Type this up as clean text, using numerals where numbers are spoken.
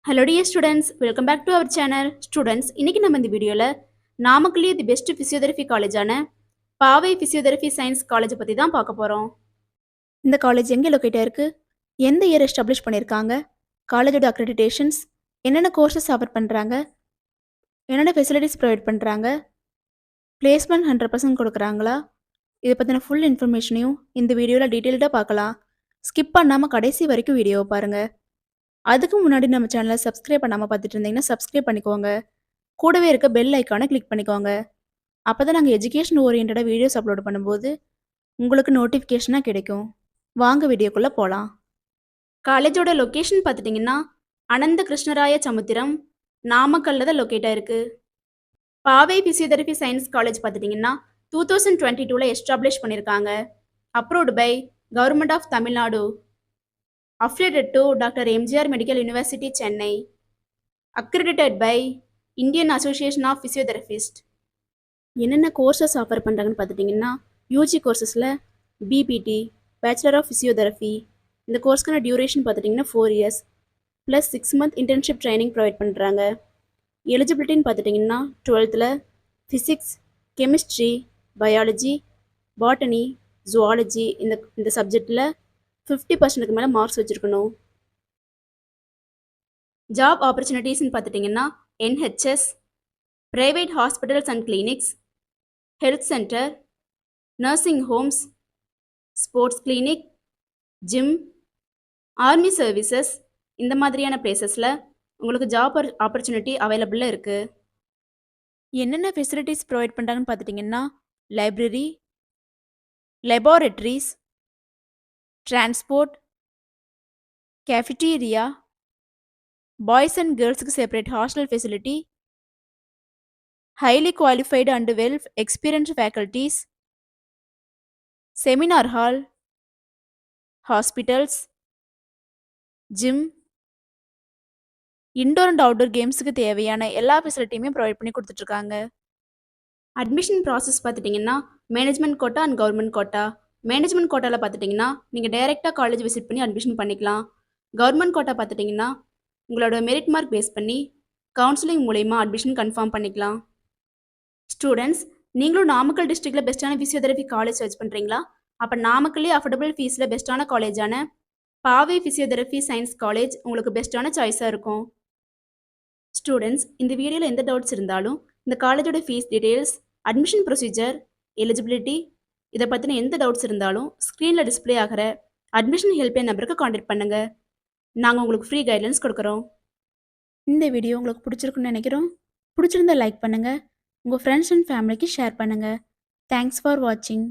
Hello dear students, welcome back to our channel. Students, இன்னைக்கு நம்ம இந்த வீடியோல நாமக்கல்லே தி பெஸ்ட் பிசியோதெரபி காலேஜான பாவை பிசியோதெரபி சயின்ஸ் காலேஜ் பத்தி தான் பார்க்க போறோம். இந்த காலேஜ் எங்க லொகேட் ஆயிருக்கு, எந்த இயர் எஸ்டாப்ளிஷ் பண்ணிருக்காங்க, காலேஜோட அக்ரெடிடேஷன்ஸ், என்னென்ன கோர்சஸ் ஆஃபர் பண்றாங்க, என்னென்ன ஃபெசிலிட்டிஸ் ப்ரொவைட் பண்றாங்க, பிளேஸ்மெண்ட் 100% கொடுக்குறாங்களா, இதை பத்தின ஃபுல் இன்ஃபர்மேஷனையும் இந்த வீடியோல டீட்டெயில்டாக பார்க்கலாம். ஸ்கிப் பண்ணாம கடைசி வரைக்கும் வீடியோவை பாருங்க. அதுக்கு முன்னாடி நம்ம சேனலை சப்ஸ்கிரைப் பண்ணாமல் பார்த்துட்டு இருந்தீங்கன்னா சப்ஸ்கிரைப் பண்ணிக்கோங்க. கூடவே இருக்க பெல் ஐக்கானை கிளிக் பண்ணிக்கோங்க. அப்போ தான் நாங்கள் எஜுகேஷன் ஓரியன்டாக வீடியோஸ் அப்லோட் பண்ணும்போது உங்களுக்கு நோட்டிஃபிகேஷனாக கிடைக்கும். வாங்க வீடியோக்குள்ளே போகலாம். காலேஜோட லொக்கேஷன் பார்த்துட்டிங்கன்னா அனந்த கிருஷ்ணராய சமுத்திரம், நாமக்கல்ல தான் லொக்கேட் ஆயிருக்கு. பாவை பிசியோதெரபி சயின்ஸ் காலேஜ் பார்த்துட்டிங்கன்னா 2022 எஸ்டாப்ளிஷ் பண்ணியிருக்காங்க. Approved by government of Tamil Nadu. Affiliated to Dr. MGR Medical University, Chennai. Accredited by Indian Association of Physiotherapists. என்னென்ன கோர்சஸ் ஆஃபர் பண்ணுறாங்கன்னு பார்த்துட்டிங்கன்னா யூஜி கோர்சஸில் பிபிடி பேச்சுலர் ஆஃப் ஃபிசியோதெரபி, இந்த கோர்ஸ்க்கான டியூரேஷன் பார்த்துட்டிங்கன்னா 4 years plus 6 month internship training provide பண்ணுறாங்க. எலிஜிபிலிட்டின்னு பார்த்துட்டிங்கன்னா 12th physics, chemistry, biology, botany, zoology இந்த சப்ஜெக்டில் 50% மேலே மார்க்ஸ் வச்சுருக்கணும். ஜாப் ஆப்பர்ச்சுனிட்டிஸ்ன்னு பார்த்துட்டிங்கன்னா NHS, private hospitals and clinics, health centre, nursing homes, sports clinic, gym, army services, இந்த மாதிரியான பிளேசஸில் உங்களுக்கு ஜாப் ஆப்பர்ச்சுனிட்டி அவைலபிளாக இருக்குது. என்னென்ன ஃபெசிலிட்டிஸ் ப்ரொவைட் பண்ணுறாங்கன்னு பார்த்துட்டிங்கன்னா library, laboratories, transport, cafeteria, boys and கேர்ள்ஸுக்கு separate hostel facility, highly qualified and well experienced faculties, seminar hall, hospitals, gym, indoor and outdoor கேம்ஸுக்கு தேவையான எல்லா ஃபெசிலிட்டியுமே ப்ரொவைட் பண்ணி கொடுத்துட்ருக்காங்க. அட்மிஷன் ப்ராசஸ் பார்த்துட்டிங்கன்னா management quota and government quota. Management கோட்டாவில் பார்த்துட்டிங்கன்னா நீங்கள் டைரெக்டாக காலேஜ் விசிட் பண்ணி அட்மிஷன் பண்ணிக்கலாம். கவர்மெண்ட் கோட்டா பார்த்துட்டிங்கன்னா உங்களோட மெரிட் மார்க் பேஸ் பண்ணி கவுன்சிலிங் மூலயமா அட்மிஷன் கன்ஃபார்ம் பண்ணிக்கலாம். ஸ்டூடெண்ட்ஸ், நீங்களும் நாமக்கல் டிஸ்ட்ரிக்டில் பெஸ்ட்டான ஃபிசியோதெரபி காலேஜ் சர்ச் பண்ணுறீங்களா? அப்போ நாமக்கல்லே அஃபோர்டபுள் ஃபீஸில் பெஸ்ட்டான காலேஜான பாவை ஃபிசியோதெரபி சயின்ஸ் காலேஜ் உங்களுக்கு பெஸ்ட்டான சாய்ஸாக இருக்கும். ஸ்டூடெண்ட்ஸ், இந்த வீடியோவில் எந்த டவுட்ஸ் இருந்தாலும் இந்த காலேஜோட fees details, admission procedure, eligibility, இதை பற்றின எந்த டவுட்ஸ் இருந்தாலும் ஸ்க்ரீனில் டிஸ்பிளே ஆகிற அட்மிஷன் ஹெல்ப்லைன் நம்பருக்கு காண்டாக்ட் பண்ணுங்கள். நாங்கள் உங்களுக்கு ஃப்ரீ கைட்லைன்ஸ் கொடுக்குறோம். இந்த வீடியோ உங்களுக்கு பிடிச்சிருக்குன்னு நினைக்கிறோம். பிடிச்சிருந்தா லைக் பண்ணுங்கள், உங்கள் ஃப்ரெண்ட்ஸ் அண்ட் ஃபேமிலிக்கு ஷேர் பண்ணுங்கள். தேங்க்ஸ் ஃபார் வாட்சிங்.